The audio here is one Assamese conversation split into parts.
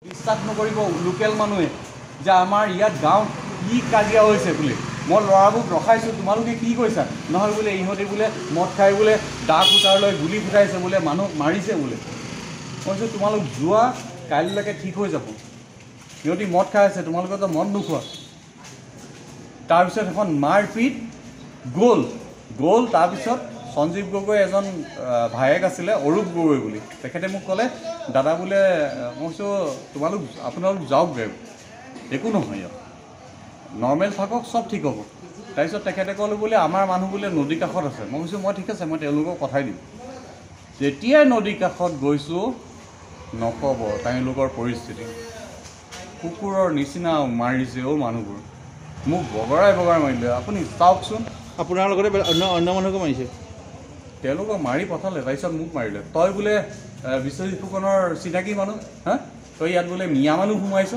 বিশ্বাস নকৰিব লোকেল মানুহে যে আমাৰ ইয়াত গাঁৱত কি কাজিয়া হৈছে বুলি মই ল'ৰাবোৰক ৰখাইছোঁ তোমালোকে কি কৈছা নহয় বোলে ইহঁতে বোলে মদ খাই বোলে দা কুটাৰ লৈ গুলি ফুটাইছে বোলে মানুহ মাৰিছে বোলে মই কৈছোঁ তোমালোক যোৱা কাইলৈকে ঠিক হৈ যাব সিহঁতি মদ খাই আছে তোমালোকেতো মদ নোখোৱা তাৰপিছত এখন মাৰপিট গ'ল তাৰপিছত সঞ্জীৱ গগৈ এজন ভায়েক আছিলে অৰূপ গগৈ বুলি তেখেতে মোক ক'লে দাদা বোলে মই কৈছোঁ আপোনালোক যাওকগৈ একো নহয় ইয়াত নৰ্মেল থাকক চব ঠিক হ'ব তাৰপিছত তেখেতে ক'লে বোলে আমাৰ মানুহ বোলে নদী কাষত আছে মই কৈছোঁ মই ঠিক আছে মই তেওঁলোকক পঠাই দিম যেতিয়াই নদী কাষত গৈছোঁ নক'ব তেওঁলোকৰ পৰিস্থিতি কুকুৰৰ নিচিনা মাৰিছে মানুহবোৰ মোক বগৰাই মাৰিলে আপুনি চাওকচোন আপোনাৰ লগতে অন্য মানুহকো মাৰিছে তেওঁলোকক মাৰি পঠালে তাৰপিছত মোক মাৰিলে তই বোলে বিশ্বজিৎ ফুকনৰ চিনাকি মানুহ হা তই ইয়াত বোলে মিয়া মানুহ সোমাইছ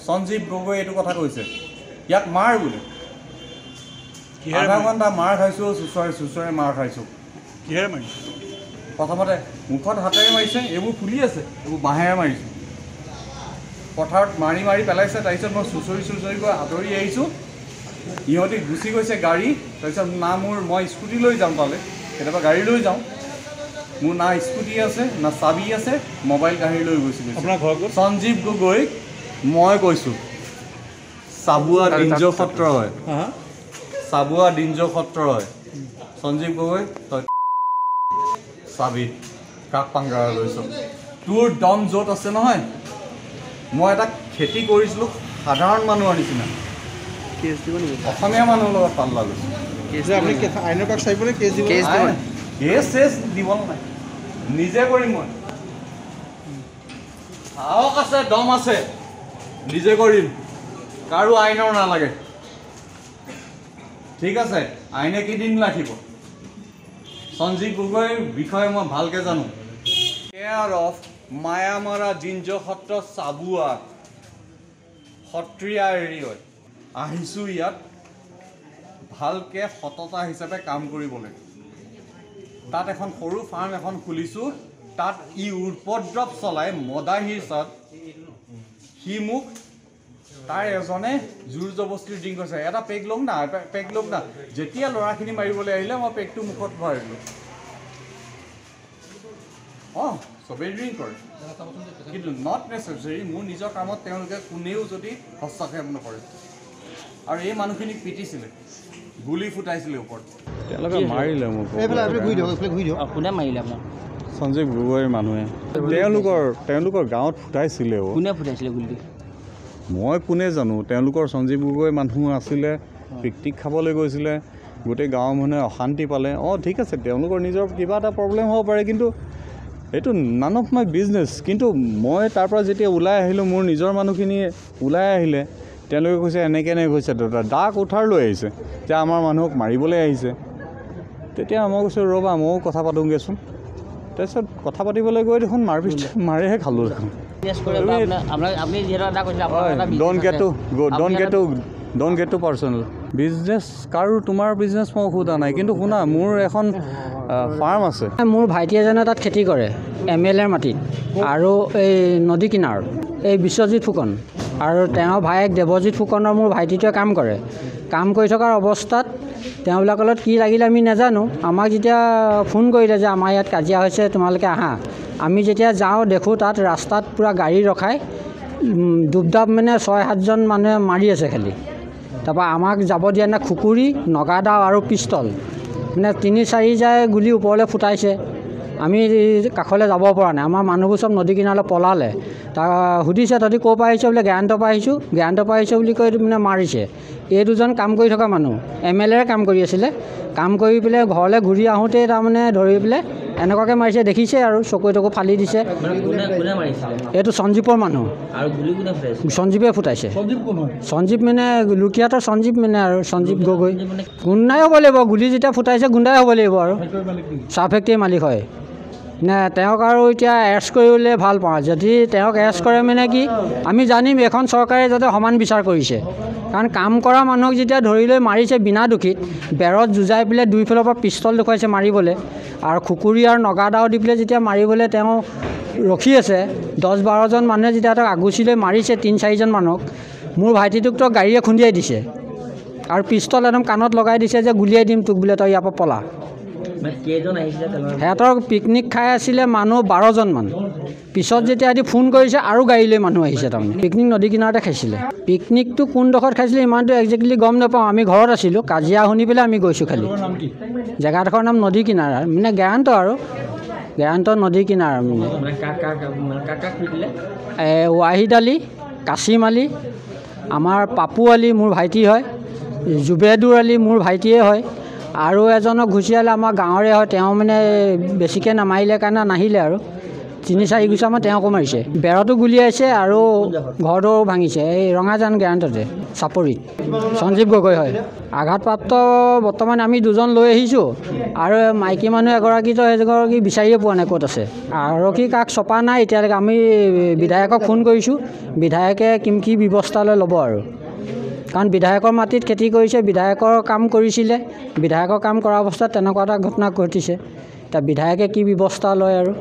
সঞ্জীৱ গগৈ এইটো কথা কৈছে ইয়াক মাৰ বোলে আধা ঘণ্টা মাৰ খাইছোঁ চুচৰে মাৰ খাইছোঁ কিহেৰে মাৰিছে প্ৰথমতে মুখত হাতেৰে মাৰিছে এইবোৰ ফুলি আছে এইবোৰ বাঁহেৰে মাৰিছে পথাৰত মাৰি পেলাইছে তাৰপিছত মই চুচৰি গৈ আঁতৰি আহিছোঁ ইহঁতি গুচি গৈছে গাড়ী তাৰপিছত না মই স্কুটি লৈ যাম তালৈ কেতিয়াবা গাড়ী লৈ যাওঁ মোৰ না স্কুটি আছে না চাবি আছে মোবাইল গাড়ী লৈ গৈছিলোঁ আপোনাৰ ঘৰ ক'ত সঞ্জীৱ গগৈ মই কৈছোঁ চাবুৱা দিঞ্জ সত্ৰ হয় চাবুৱা দিঞ্জ সত্ৰ হয় সঞ্জীৱ গগৈ তই চাবি কাক পাংগাৰা লৈছ তোৰ দম য'ত আছে নহয় মই এটা খেতি কৰিছিলোঁ সাধাৰণ মানুহৰ নিচিনা অসমীয়া মানুহৰ লগত পাল্লা লৈছোঁ আপুনি আইনৰ কাষ চাইবলৈ কেছ দিব কেছ দিব নাই নিজে কৰিম মই সাহস আছে দম আছে নিজে কৰিম কাৰো আইনৰ নালাগে ঠিক আছে আইনে কেইদিন ৰাখিব সঞ্জীৱ গগৈৰ বিষয়ে মই ভালকৈ জানো কেয়াৰ অফ মায়ামাৰা দিঞ্জ সত্ৰ চাবুৱা সত্ৰীয়া এৰিয়ত আহিছোঁ ইয়াত ভালকৈ সততা হিচাপে কাম কৰিবলৈ তাত এখন সৰু ফাৰ্ম এখন খুলিছোঁ তাত উপদ্ৰৱ চলাই মদাহিচত সি মোক তাৰ এজনে জোৰ জবস্তিৰ ড্ৰিংক কৰিছে এটা পেগ লওক না যেতিয়া ল'ৰাখিনি মাৰিবলৈ আহিলে মই পেগটো মুখত ভৰাই দিলোঁ অঁ চবেই ড্ৰিংক কৰে কিন্তু নট নেচেচাৰী মোৰ নিজৰ কামত তেওঁলোকে কোনেও যদি হস্তক্ষেপ নকৰে আৰু এই মানুহখিনিক পিটিছিলে গুলি ফুটাইছিলে ওপৰত তেওঁলোকে মাৰিলে মোক কোনে মাৰিলে আপোনাক সঞ্জীৱ গগৈৰ মানুহে তেওঁলোকৰ গাঁৱত ফুটাইছিলে কোনে ফুটাইছিলে গুলিটো মই কোনে জানো তেওঁলোকৰ সঞ্জীৱ গগৈ মানুহ আছিলে পিকনিক খাবলৈ গৈছিলে গোটেই গাঁৱৰ মানুহে অশান্তি পালে অঁ ঠিক আছে তেওঁলোকৰ নিজৰ কিবা এটা প্ৰব্লেম হ'ব পাৰে কিন্তু এইটো নান অফ মাই বিজনেছ কিন্তু মই তাৰ পৰা যেতিয়া ওলাই আহিলোঁ মোৰ নিজৰ মানুহখিনি ওলাই আহিলে তেওঁলোকে কৈছে এনেকৈ কৈছে দা কুঠাৰ লৈ আহিছে যে আমাৰ মানুহক মাৰিবলৈ আহিছে তেতিয়া মই কৈছোঁ ৰ'বা ময়ো কথা পাতোঁগৈচোন তাৰপিছত কথা পাতিবলৈ গৈ দেখোন মাৰিহে খালোঁ দেখোন don't get to personal business কাৰো তোমাৰ বিজনেছ মই সোধা নাই কিন্তু শুনা মোৰ এখন ফাৰ্ম আছে মোৰ ভাইটি এজনে তাত খেতি কৰে MLA মাটিত আৰু এই নদী কিনাৰত এই বিশ্বজিৎ ফুকন আৰু তেওঁৰ ভায়েক দেৱজিৎ ফুকনৰ মোৰ ভাইটিটোৱে কাম কৰি থকাৰ অৱস্থাত তেওঁবিলাকৰ লগত কি লাগিলে আমি নাজানো আমাক যেতিয়া ফোন কৰিলে যে আমাৰ ইয়াত কাজিয়া হৈছে তোমালোকে আহা আমি যেতিয়া যাওঁ দেখোঁ তাত ৰাস্তাত পূৰা গাড়ী ৰখাই দুবদাব মানে 6-7জন মানুহে মাৰি আছে খালি তাৰপৰা আমাক যাব দিয়া নাই খুকুৰি নগাদা আৰু পিষ্টল মানে 3-4 যায় গুলি ওপৰলৈ ফুটাইছে আমি কাষলৈ যাব পৰা নাই আমাৰ মানুহবোৰ চব নদী কিনাৰলৈ পলালে তাৰ সুধিছে তহঁতি ক'ৰ পৰা আহিছ বোলে গেৰাণ্টৰ পৰা আহিছোঁ বুলি কৈ মানে মাৰিছে এই দুজন কাম কৰি থকা মানুহ MLAৰ কাম কৰি আছিলে কাম কৰি পেলাই ঘৰলৈ ঘূৰি আহোঁতেই তাৰমানে ধৰি পেলাই এনেকুৱাকৈ মাৰিছে দেখিছে আৰু চকু ফালি দিছে এইটো সঞ্জীৱৰ মানুহ সঞ্জীৱে ফুটাইছে সঞ্জীৱ মানে লুকিয়াতৰ সঞ্জীৱ মানে আৰু সঞ্জীৱ গগৈ গুণ্ডাই হ'ব লাগিব গুলি যেতিয়া ফুটাইছে গুণ্ডাই হ'ব লাগিব আৰু চাহ ফেক্টৰীৰ মালিক হয় নে তেওঁক আৰু এতিয়া এৰেষ্ট কৰিবলৈ ভাল পাওঁ যদি তেওঁক এৰেষ্ট কৰে মানে কি আমি জানিম এখন চৰকাৰে যাতে সমান বিচাৰ কৰিছে কাৰণ কাম কৰা মানুহক যেতিয়া ধৰি লৈ মাৰিছে বিনা দোষীত বেৰত যুঁজাই পেলাই দুইফালৰ পৰা পিষ্টল দেখুৱাইছে মাৰিবলৈ আৰু খুকুৰি আৰু নগাদাও দি পেলাই যেতিয়া মাৰিবলৈ তেওঁ ৰখি আছে 10-12জন মানুহে যেতিয়া তাক আগুচি লৈ মাৰিছে 3-4জন মানুহক মোৰ ভাইটিটোকতো গাড়ীয়ে খুন্দিয়াই দিছে আৰু পিষ্টল একদম কাণত লগাই দিছে যে গুলিয়াই দিম তোক বোলে তই ইয়াৰ পৰা পলা সিহঁতৰ পিকনিক খাই আছিলে মানুহ 12জন মান পিছত যেতিয়া সিহঁতি ফোন কৰিছে আৰু গাড়ী লৈ মানুহ আহিছে তাৰমানে পিকনিক নদী কিনাৰতে খাইছিলে পিকনিকটো কোনডোখৰত খাইছিলে ইমানটো একজেক্টলি গম নাপাওঁ আমি ঘৰত আছিলোঁ কাজিয়া শুনি পেলাই আমি গৈছোঁ খালি জেগাডোখৰ নাম নদী কিনাৰ মানে গেৰাণ্ট আৰু গেৰাণ্ট নদী কিনাৰ মানে ৱাহিদ আলী কাছিম আলী আমাৰ পাপু আলী মোৰ ভাইটি হয় জুবেদুৰ আলী মোৰ ভাইটিয়ে হয় আৰু এজনক ঘুচিয়ালে আমাৰ গাঁৱৰে হয় তেওঁ মানে বেছিকৈ নামাৰিলে কাৰণে নাহিলে আৰু 3-4 গুচামান তেওঁকো মাৰিছে বেৰতো গুলিয়াইছে আৰু ঘৰটো ভাঙিছে এই ৰঙাজান গেৰাণ্টতে চাপৰিত সঞ্জীৱ গগৈ হয় আঘাতপ্ৰাপ্ত বৰ্তমান আমি 2জন লৈ আহিছোঁ আৰু মাইকী মানুহ এগৰাকীতো এগৰাকী বিচাৰিয়ে পোৱা নাই ক'ত আছে আৰক্ষী কাক চপা নাই এতিয়ালৈকে আমি বিধায়কক ফোন কৰিছোঁ বিধায়কে কি ব্যৱস্থা লৈ ল'ব আৰু কাৰণ বিধায়কৰ মাটিত খেতি কৰিছে বিধায়কৰ কাম কৰিছিলে বিধায়কৰ কাম কৰা অৱস্থাত তেনেকুৱা এটা ঘটনা ঘটিছে এতিয়া বিধায়কে কি ব্যৱস্থা লয় আৰু